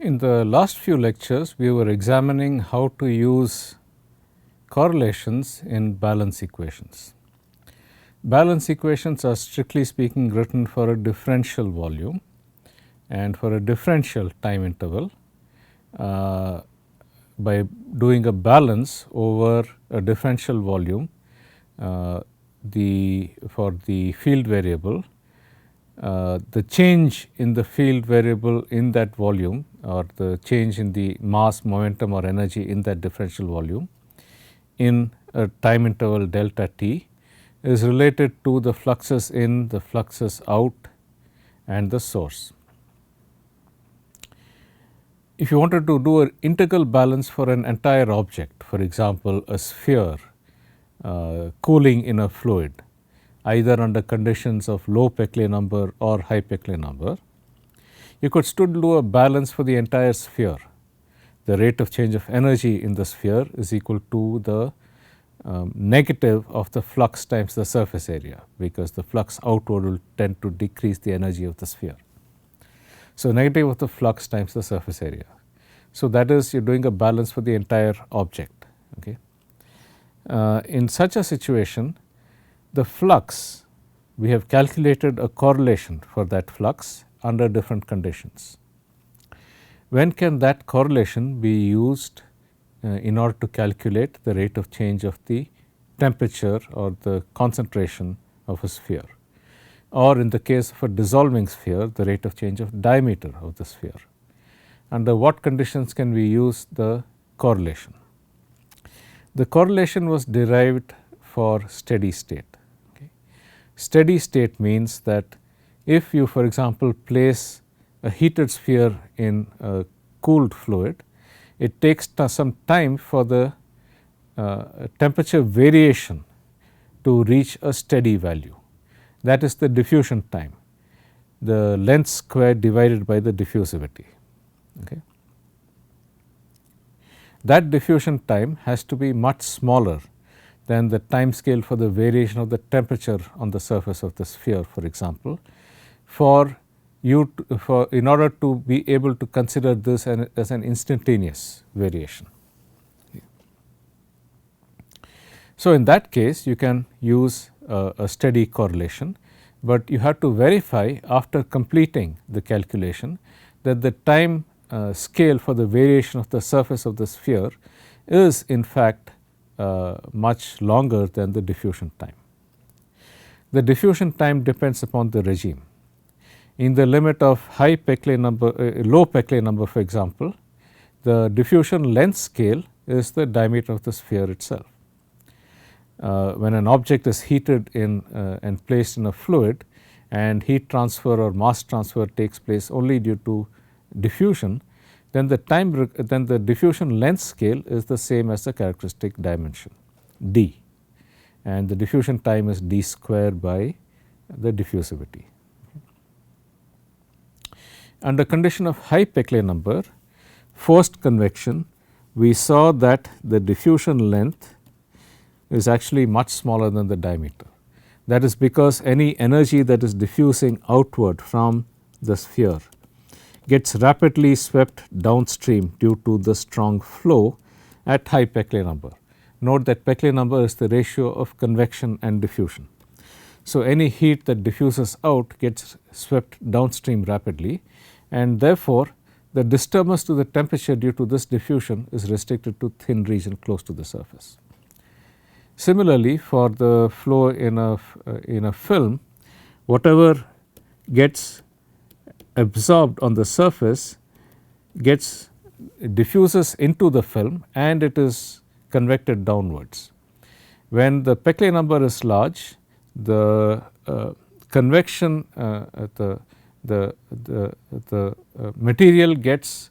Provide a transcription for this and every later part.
In the last few lectures, we were examining how to use correlations in balance equations. Balance equations are strictly speaking written for a differential volume and for a differential time interval by doing a balance over a differential volume for the field variable. The change in the field variable in that volume, or the change in the mass, momentum or energy in that differential volume in a time interval delta t is related to the fluxes in, the fluxes out and the source. If you wanted to do an integral balance for an entire object, for example a sphere cooling in a fluid, either under conditions of low Peclet number or high Peclet number, you could still do a balance for the entire sphere. The rate of change of energy in the sphere is equal to the negative of the flux times the surface area, because the flux outward will tend to decrease the energy of the sphere. So, negative of the flux times the surface area. So, that is you are doing a balance for the entire object. Okay. In such a situation, the flux, we have calculated a correlation for that flux under different conditions. When can that correlation be used in order to calculate the rate of change of the temperature or the concentration of a sphere, or in the case of a dissolving sphere, the rate of change of diameter of the sphere? Under what conditions can we use the correlation? The correlation was derived for steady state. Okay. Steady state means that if you, for example, place a heated sphere in a cooled fluid, it takes some time for the temperature variation to reach a steady value. That is the diffusion time, the length squared divided by the diffusivity. Okay. That diffusion time has to be much smaller than the time scale for the variation of the temperature on the surface of the sphere, for example, in order to be able to consider this as an instantaneous variation. So, in that case you can use a steady correlation, but you have to verify after completing the calculation that the time scale for the variation of the surface of the sphere is in fact much longer than the diffusion time. The diffusion time depends upon the regime. In the limit of high Peclet number, low Peclet number, for example, the diffusion length scale is the diameter of the sphere itself. When an object is heated in and placed in a fluid, and heat transfer or mass transfer takes place only due to diffusion, then the diffusion length scale is the same as the characteristic dimension d, and the diffusion time is d square by the diffusivity. Under condition of high Peclet number, forced convection, we saw that the diffusion length is actually much smaller than the diameter. That is because any energy that is diffusing outward from the sphere gets rapidly swept downstream due to the strong flow at high Peclet number. Note that Peclet number is the ratio of convection and diffusion. So, any heat that diffuses out gets swept downstream rapidly, and therefore, the disturbance to the temperature due to this diffusion is restricted to thin region close to the surface. Similarly, for the flow in a film, whatever gets absorbed on the surface diffuses into the film and it is convected downwards. When the Peclet number is large, the convection, the material gets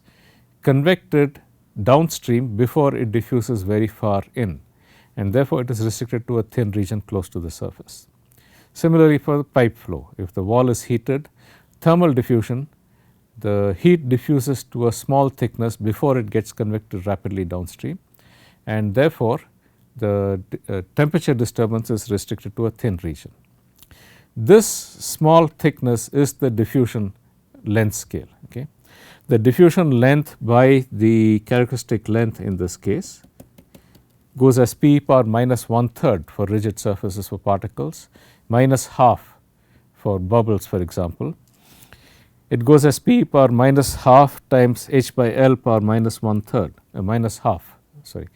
convected downstream before it diffuses very far in, and therefore, it is restricted to a thin region close to the surface. Similarly, for the pipe flow, if the wall is heated, thermal diffusion, the heat diffuses to a small thickness before it gets convected rapidly downstream, and therefore, the temperature disturbance is restricted to a thin region. This small thickness is the diffusion length scale. Okay. The diffusion length by the characteristic length in this case goes as p power minus 1/3 for rigid surfaces for particles, minus half for bubbles for example. It goes as p power minus half times h by L power minus 1/3, minus half, sorry.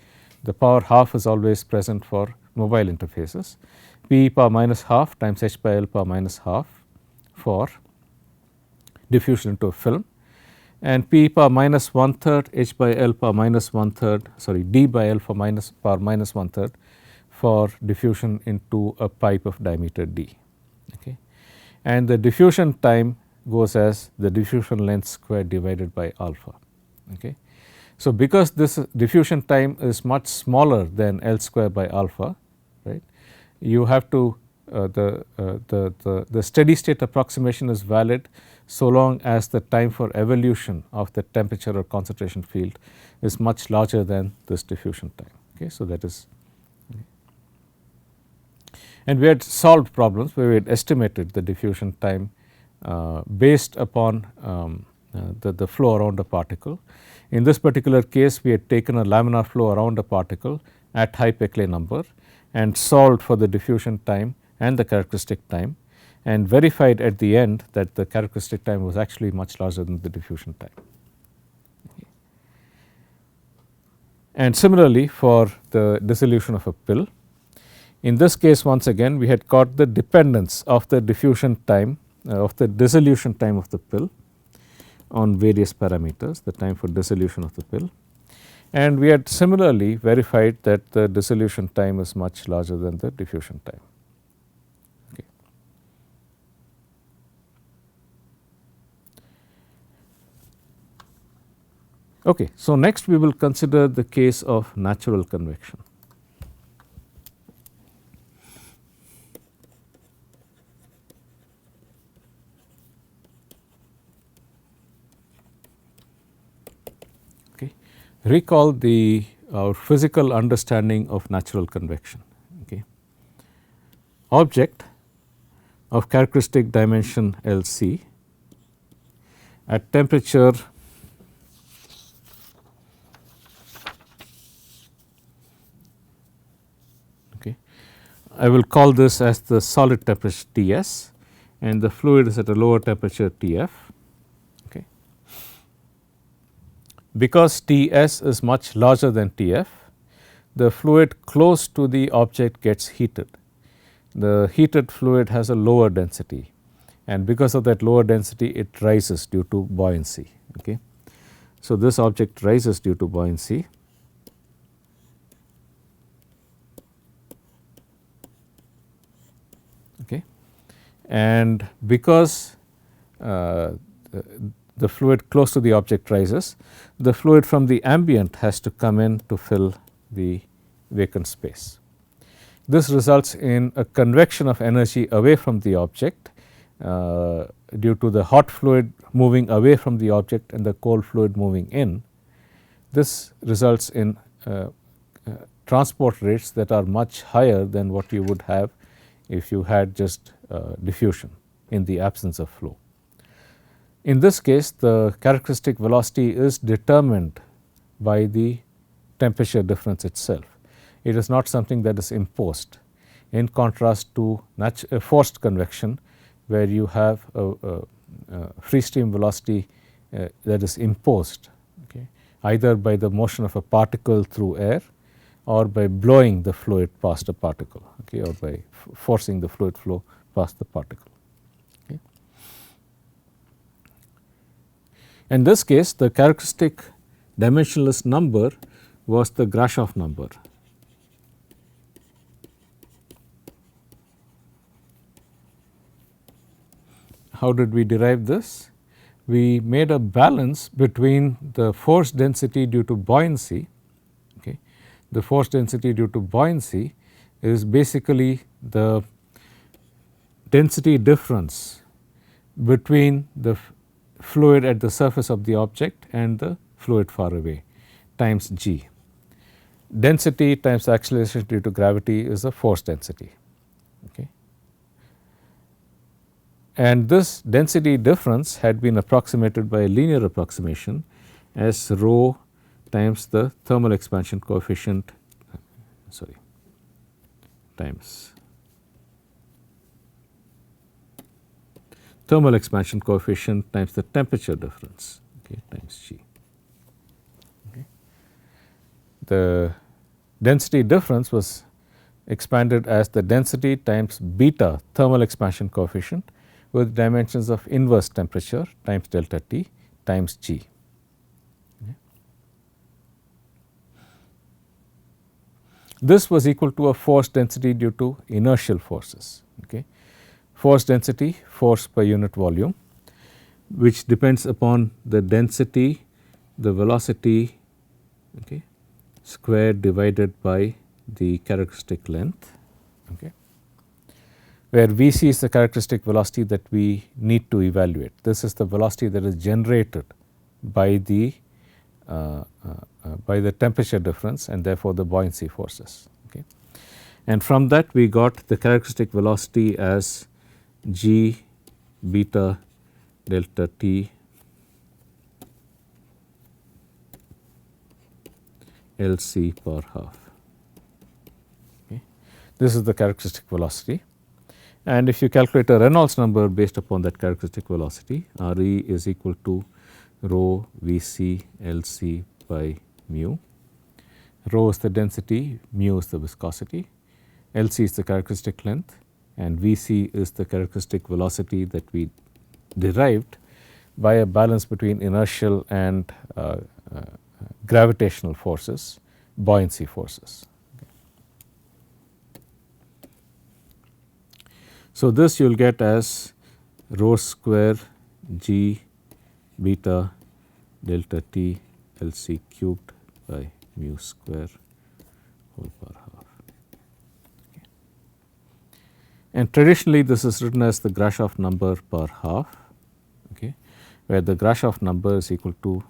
The power half is always present for mobile interfaces. P power minus half times h by L power minus half for diffusion into a film, and p power minus 1/3 h by L power minus 1/3, sorry, d by L for minus power minus 1/3 for diffusion into a pipe of diameter d. Okay. And the diffusion time goes as the diffusion length squared divided by alpha. Okay. So, because this diffusion time is much smaller than L square by alpha, right, you have to the steady state approximation is valid so long as the time for evolution of the temperature or concentration field is much larger than this diffusion time. Okay. So, that is, and we had solved problems where we had estimated the diffusion time based upon the flow around a particle. In this particular case, we had taken a laminar flow around a particle at high Peclet number and solved for the diffusion time and the characteristic time, and verified at the end that the characteristic time was actually much larger than the diffusion time. Okay. And similarly for the dissolution of a pill, in this case once again we had got the dependence of the diffusion time of the dissolution time of the pill on various parameters, the time for dissolution of the pill, and we had similarly verified that the dissolution time is much larger than the diffusion time. Okay. Okay, so next we will consider the case of natural convection. Recall our physical understanding of natural convection. Okay. Object of characteristic dimension Lc at temperature okay, I will call this as the solid temperature Ts, and the fluid is at a lower temperature Tf. Because Ts is much larger than Tf, the fluid close to the object gets heated. The heated fluid has a lower density, and because of that lower density it rises due to buoyancy. Okay. So, this object rises due to buoyancy. Okay. And because the fluid close to the object rises, the fluid from the ambient has to come in to fill the vacant space. This results in a convection of energy away from the object due to the hot fluid moving away from the object and the cold fluid moving in. This results in transport rates that are much higher than what you would have if you had just diffusion in the absence of flow. In this case, the characteristic velocity is determined by the temperature difference itself. It is not something that is imposed, in contrast to forced convection, where you have a free stream velocity that is imposed, okay, either by the motion of a particle through air or by blowing the fluid past a particle, okay, or by forcing the fluid flow past the particle. In this case, the characteristic dimensionless number was the Grashof number. How did we derive this? We made a balance between the force density due to buoyancy. Okay. The force density due to buoyancy is basically the density difference between the fluid at the surface of the object and the fluid far away times g. Density times acceleration due to gravity is the force density. Okay. and this density difference had been approximated by a linear approximation as rho times the thermal expansion coefficient times thermal expansion coefficient times the temperature difference, okay, times G. Okay. The density difference was expanded as the density times beta thermal expansion coefficient with dimensions of inverse temperature times delta T times G. Okay. This was equal to a force density due to inertial forces. Okay. Force density, force per unit volume, which depends upon the density, the velocity, okay, squared divided by the characteristic length, okay, where Vc is the characteristic velocity that we need to evaluate. This is the velocity that is generated by the temperature difference and therefore the buoyancy forces. Okay. And from that we got the characteristic velocity as G beta delta T LC per half. Okay. This is the characteristic velocity, and if you calculate a Reynolds number based upon that characteristic velocity, Re is equal to rho Vc Lc by mu. Rho is the density, mu is the viscosity, Lc is the characteristic length, and Vc is the characteristic velocity that we derived by a balance between inertial and gravitational forces, buoyancy forces. Okay. So, this you will get as rho square G beta delta T Lc cubed by mu square whole power half. Okay. And traditionally this is written as the Grashof number per half, okay, where the Grashof number is equal to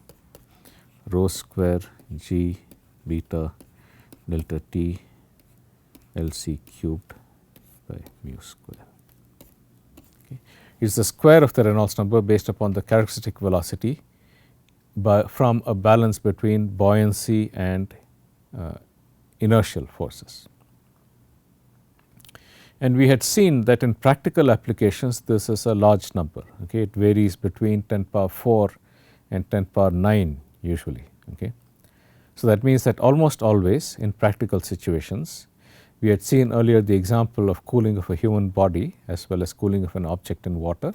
rho square G beta delta T Lc cubed by mu square. Okay. It is the square of the Reynolds number based upon the characteristic velocity from a balance between buoyancy and inertial forces. And we had seen that in practical applications this is a large number. Okay. It varies between 10 power 4 and 10 power 9 usually. Okay. So, that means that almost always in practical situations, we had seen earlier the example of cooling of a human body as well as cooling of an object in water.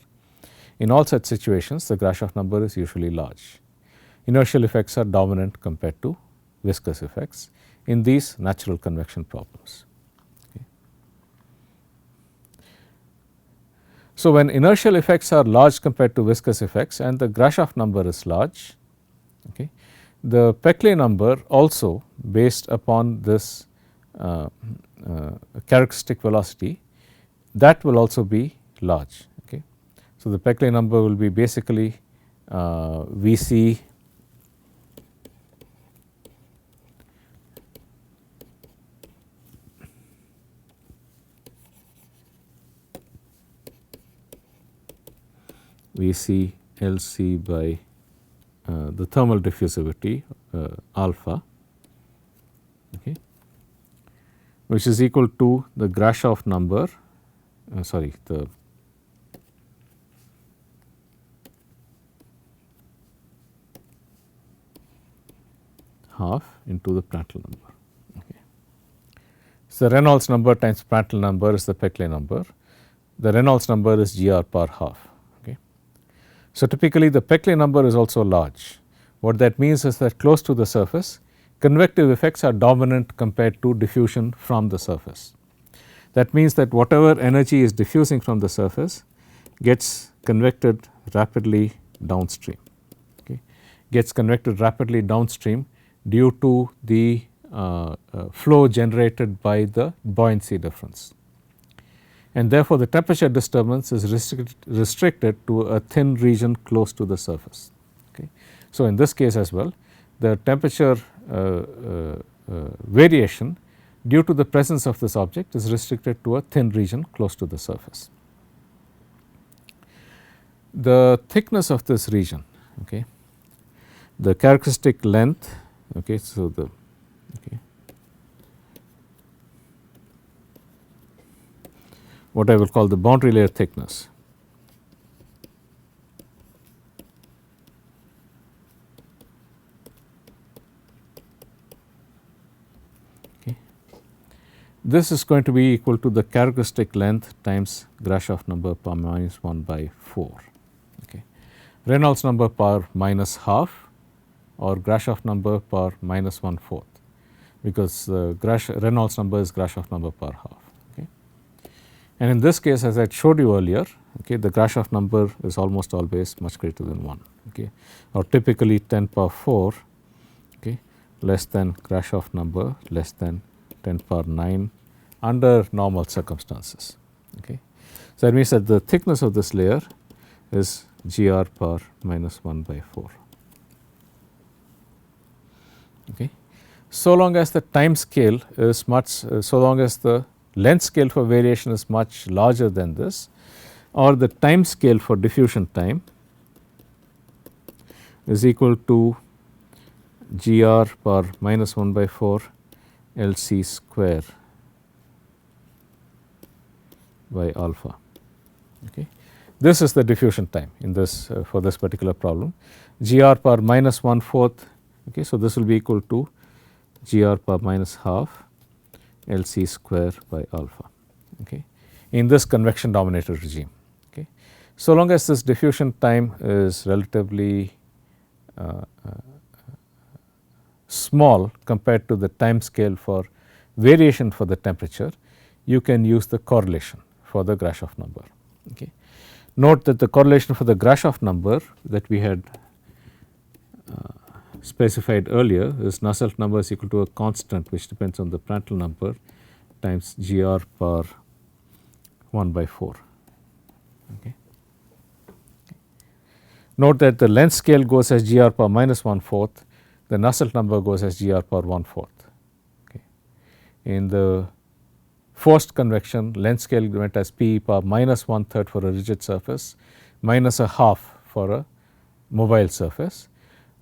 In all such situations the Grashof number is usually large. Inertial effects are dominant compared to viscous effects in these natural convection problems. Okay. So, when inertial effects are large compared to viscous effects and the Grashof number is large, okay, the Peclet number also based upon this characteristic velocity, that will also be large. Okay. So, the Peclet number will be basically Vc Vc Lc by the thermal diffusivity alpha, okay, which is equal to the Grashof number, the half into the Prandtl number. Okay. So, the Reynolds number times Prandtl number is the Peclet number. The Reynolds number is Gr per half. Okay. So, typically the Peclet number is also large. What that means is that close to the surface, convective effects are dominant compared to diffusion from the surface. That means that whatever energy is diffusing from the surface gets convected rapidly downstream, okay, gets convected rapidly downstream due to the flow generated by the buoyancy difference. And therefore, the temperature disturbance is restricted to a thin region close to the surface. Okay. So, in this case as well, the temperature variation due to the presence of this object is restricted to a thin region close to the surface. the thickness of this region, okay, the characteristic length, okay, so the okay, what I will call the boundary layer thickness. Okay. This is going to be equal to the characteristic length times Grashof number per minus 1 by 4. Okay. Reynolds number per minus half or Grashof number per minus 1/4, because Reynolds number is Grashof number per half. Okay. And in this case, as I showed you earlier, okay, the Grashof number is almost always much greater than 1, okay, or typically 10 power 4, okay, less than Grashof number less than 10 power 9 under normal circumstances. Okay. So, that means that the thickness of this layer is GR per minus 1 by 4. Okay. So long as the time scale is much, so long as the length scale for variation is much larger than this, or the time scale for diffusion time is equal to GR per minus 1 by 4 LC square by alpha. Okay. This is the diffusion time in this for this particular problem. GR per minus 1/4, okay, so this will be equal to GR per minus half LC square by alpha, okay, in this convection dominated regime. Okay. So long as this diffusion time is relatively small compared to the time scale for variation for the temperature, you can use the correlation for the Grashof number. Okay. Note that the correlation for the Grashof number that we had specified earlier is Nusselt number is equal to a constant which depends on the Prandtl number times GR per 1 by 4. Okay. Note that the length scale goes as GR per minus 1/4, the Nusselt number goes as GR per 1/4. Okay. In the forced convection, length scale went as P per minus 1/3 for a rigid surface, minus a half for a mobile surface.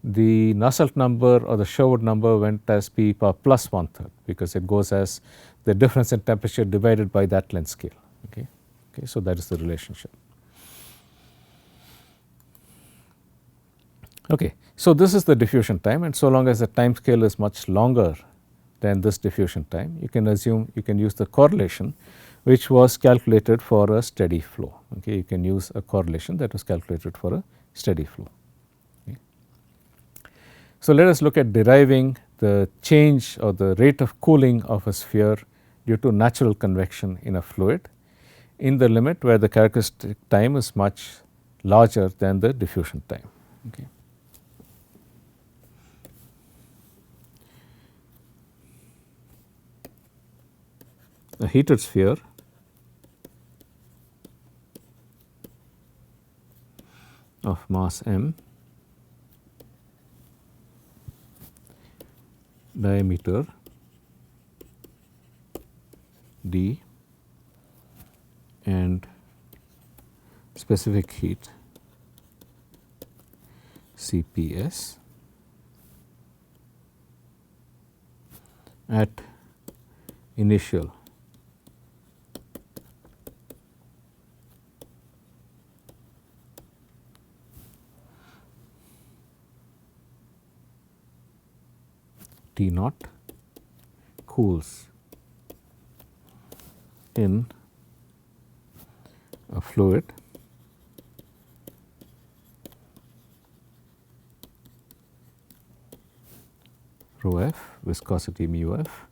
The Nusselt number or the Sherwood number went as P per plus 1/3 because it goes as the difference in temperature divided by that length scale. Okay. Okay, so that is the relationship. Okay, so this is the diffusion time, and so long as the time scale is much longer than this diffusion time, you can assume you can use the correlation which was calculated for a steady flow. Okay, you can use a correlation that was calculated for a steady flow. Okay. So let us look at deriving the change or the rate of cooling of a sphere due to natural convection in a fluid in the limit where the characteristic time is much larger than the diffusion time. Okay. A heated sphere of mass m, diameter d, and specific heat Cps at initial T naught cools in a fluid rho f, viscosity mu f,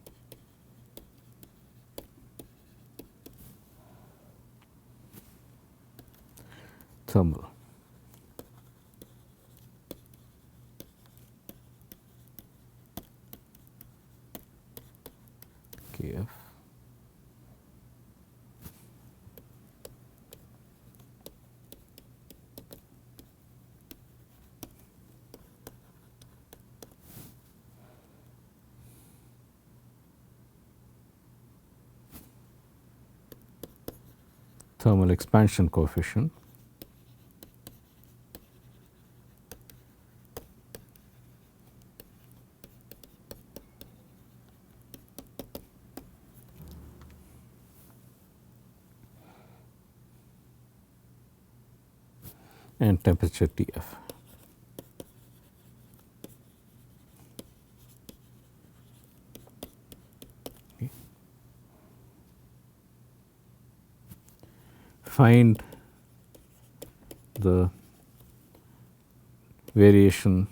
thermal. Kf thermal expansion coefficient and temperature Tf. Okay. Find the variation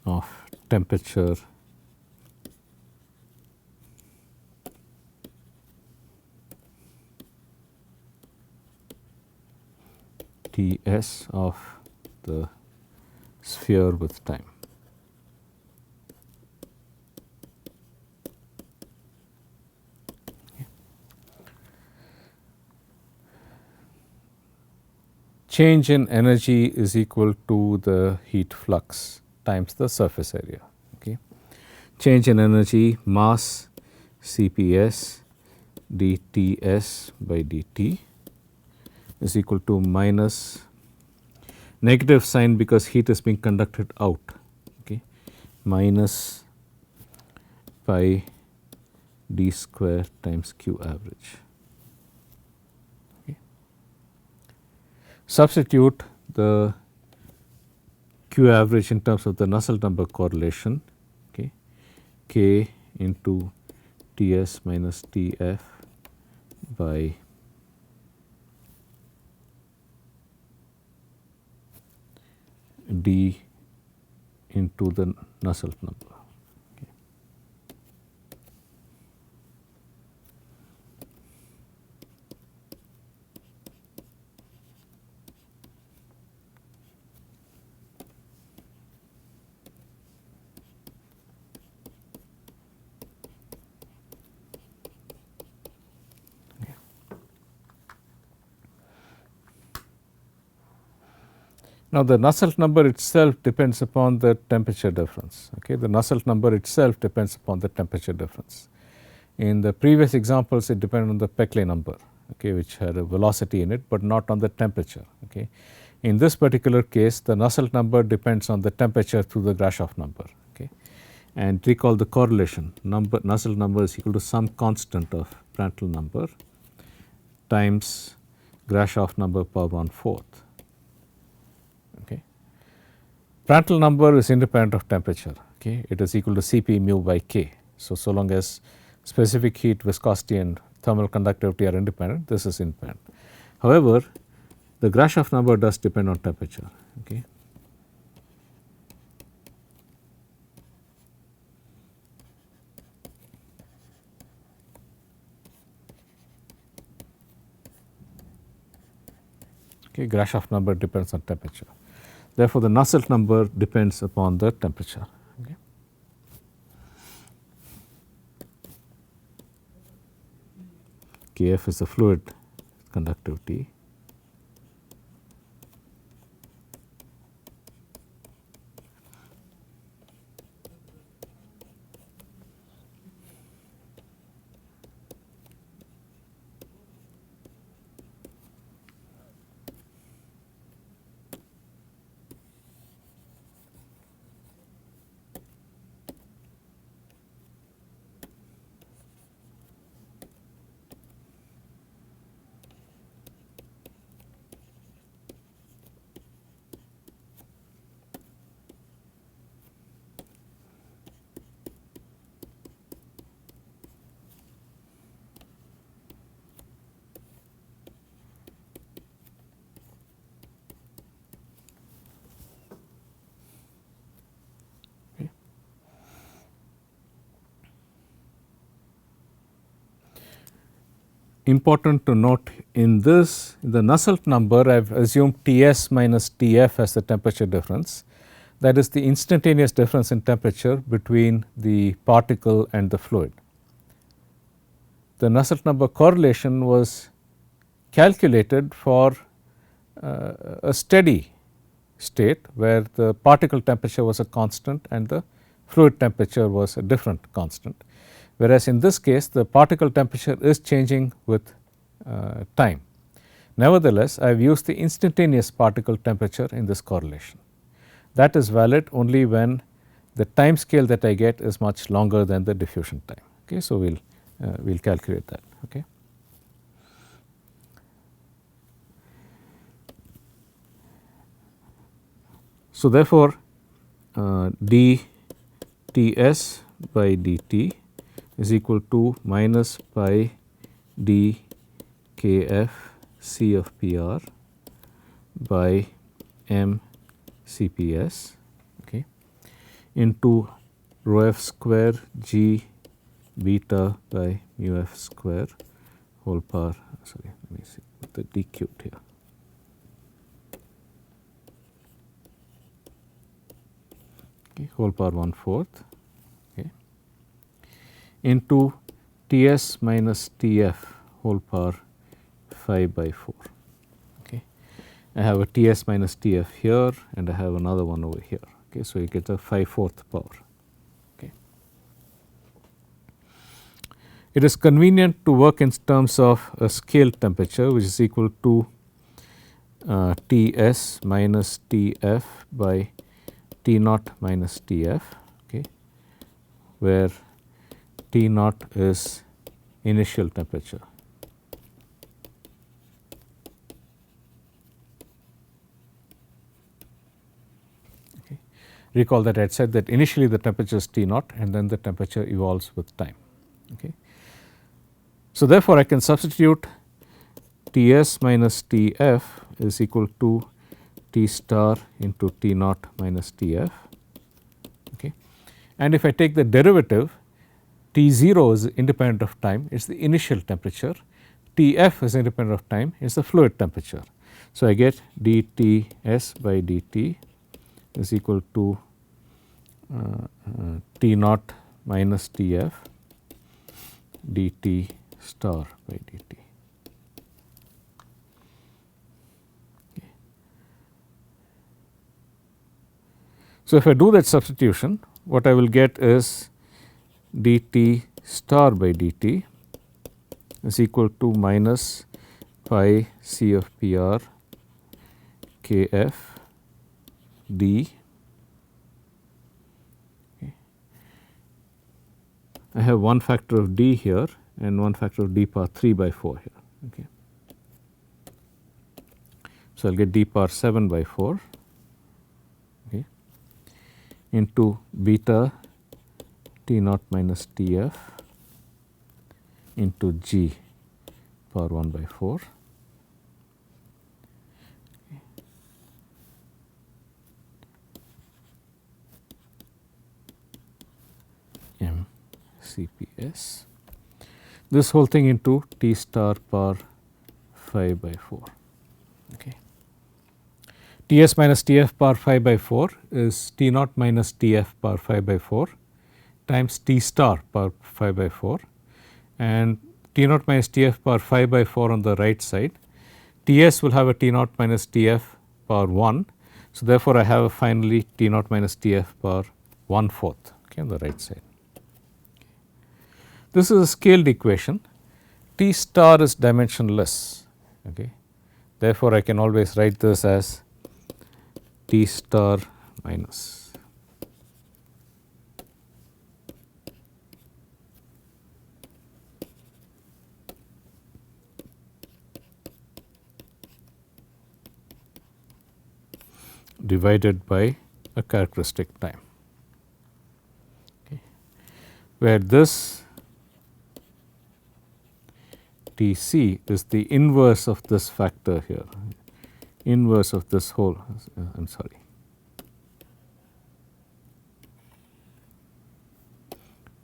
of temperature Ts of the sphere with time. Change in energy is equal to the heat flux times the surface area. Okay. Change in energy mass Cps dTs by dt is equal to minus negative sign because heat is being conducted out, okay, minus pi d square times q average. Okay. Substitute the q average in terms of the Nusselt number correlation, okay, k into Ts minus Tf by d into the Nusselt number. Okay. Now, the Nusselt number itself depends upon the temperature difference. Okay. The Nusselt number itself depends upon the temperature difference. In the previous examples, it depended on the Peclet number, okay, which had a velocity in it, but not on the temperature. Okay. In this particular case, the Nusselt number depends on the temperature through the Grashof number. Okay. And recall the correlation, Nusselt number is equal to some constant of Prandtl number times Grashof number power 1/4. Okay. Prandtl number is independent of temperature. Okay. It is equal to Cp mu by k. So long as specific heat, viscosity and thermal conductivity are independent, this is independent. However, the Grashof number does depend on temperature. Okay. Okay, Grashof number depends on temperature. Therefore, the Nusselt number depends upon the temperature. Okay. Kf is the fluid conductivity. Important to note in this, the Nusselt number, I have assumed Ts minus Tf as the temperature difference. That is the instantaneous difference in temperature between the particle and the fluid. The Nusselt number correlation was calculated for a steady state where the particle temperature was a constant and the fluid temperature was a different constant. Whereas in this case, the particle temperature is changing with time. Nevertheless, I have used the instantaneous particle temperature in this correlation. That is valid only when the time scale that I get is much longer than the diffusion time. Okay, so we'll calculate that. Okay. So, therefore, dTs by dt is equal to minus pi dkf C of PR by m CPS, okay, into rho f square g beta by mu f square whole power, sorry, let me see with the d cubed here. Okay, whole power 1/4, okay, into Ts minus Tf whole power 5/4. Okay, I have a Ts minus Tf here, and I have another one over here. Okay, so you get a 5/4 power. Okay, it is convenient to work in terms of a scale temperature, which is equal to Ts minus Tf by T naught minus Tf, okay, where T naught is initial temperature. Okay. Recall that I had said that initially the temperature is T naught and then the temperature evolves with time. Okay. So, therefore, I can substitute Ts minus Tf is equal to T star into T naught minus Tf, okay. And if I take the derivative, T0 is independent of time, it is the initial temperature, Tf is independent of time, it is the fluid temperature. So, I get dTs by dt is equal to T naught minus Tf dt star by dt. So, if I do that substitution, what I will get is dt star by dt is equal to minus pi C of PR kf d. Okay. I have one factor of d here and one factor of d power 3/4 here. Okay. So, I will get d power 7/4. Okay, into beta T naught minus Tf into g power 1/4. M CPS. This whole thing into T star power 5/4. Okay. Ts minus Tf power 5/4 is T naught minus Tf power 5/4 times T star power 5/4, and T naught minus Tf power 5/4 on the right side. Ts will have a T naught minus Tf power 1. So, therefore, I have finally T naught minus Tf power 1/4, okay, on the right side. This is a scaled equation. T star is dimensionless. Okay. Therefore, I can always write this as T star minus divided by a characteristic time, okay, where this Tc is the inverse of this factor here, inverse of this whole, I am sorry,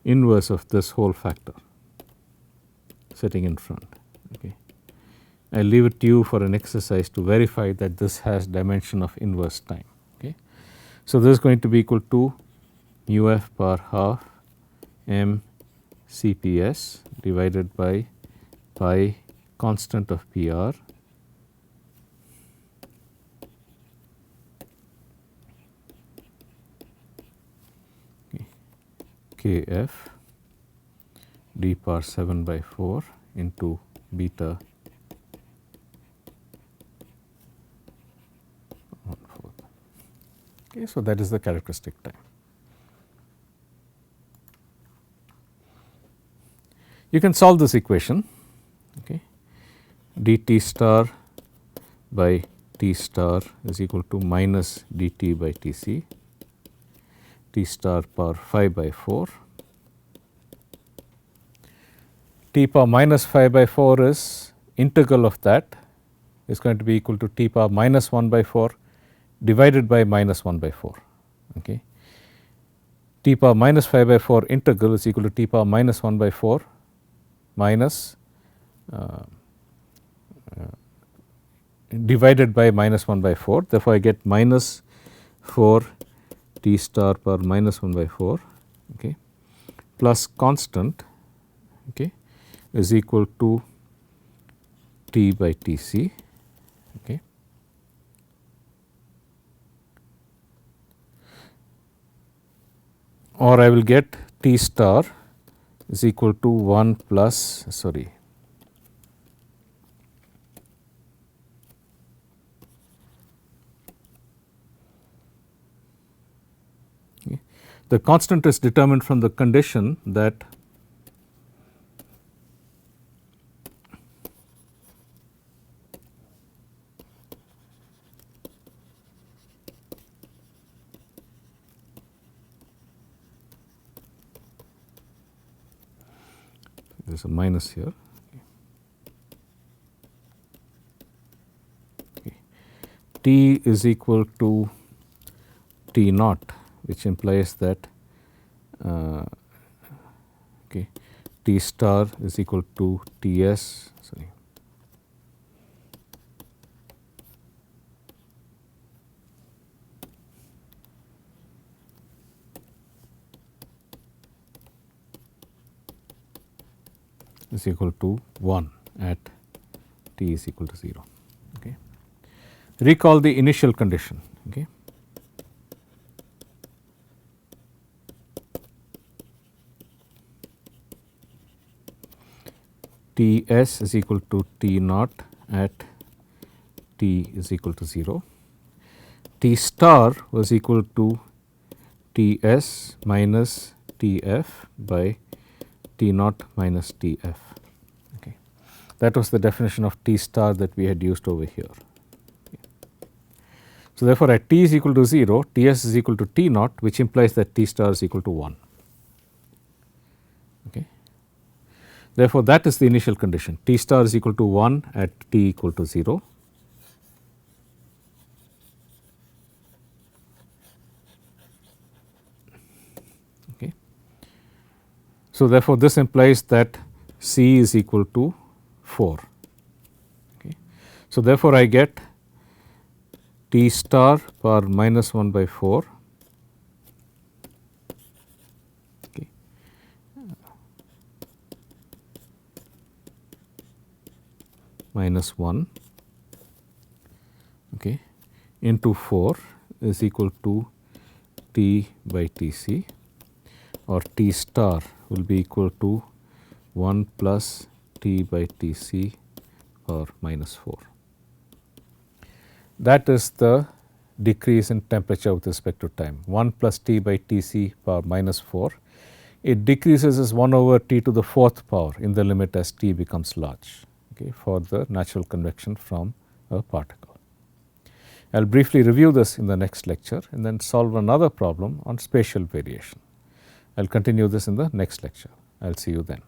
inverse of this whole factor sitting in front. Okay. I will leave it to you for an exercise to verify that this has dimension of inverse time. Okay. So, this is going to be equal to mu f power half m CPS divided by pi constant of PR kf d power 7/4 into beta 1/4. Okay, so, that is the characteristic time. You can solve this equation, okay, dt star by T star is equal to minus dt by Tc, T star power 5 by 4. T power minus 5 by 4 is integral of that is going to be equal to T power minus 1 by 4 divided by minus 1 by 4. Okay. T power minus 5 by 4 integral is equal to T power minus 1 by 4 minus divided by minus 1 by 4. Therefore, I get minus 4 T star power minus 1 by 4, okay, plus constant, okay, is equal to T by Tc, okay. Or I will get T star is equal to 1 plus, sorry, okay. The constant is determined from the condition that there is a minus here. Okay. T is equal to T naught, which implies that okay, T star is equal to Ts, sorry, is equal to 1 at T is equal to 0. Okay. Recall the initial condition. Okay. Ts is equal to T naught at T is equal to 0. T star was equal to Ts minus Tf by T naught minus Tf. Okay. That was the definition of T star that we had used over here. Okay. So, therefore, at T is equal to 0, Ts is equal to T naught, which implies that T star is equal to 1. Okay. Therefore, that is the initial condition, T star is equal to 1 at T equal to 0. Okay. So, therefore, this implies that C is equal to 4. Okay. So, therefore, I get T star power minus 1 by 4, okay, minus 1, okay, into 4 is equal to T by Tc, or T star will be equal to 1 plus T by Tc or minus 4. That is the decrease in temperature with respect to time, 1 plus T by Tc power minus 4. It decreases as 1 over T to the 4th power in the limit as T becomes large, okay, for the natural convection from a particle. I will briefly review this in the next lecture and then solve another problem on spatial variation. I will continue this in the next lecture. I will see you then.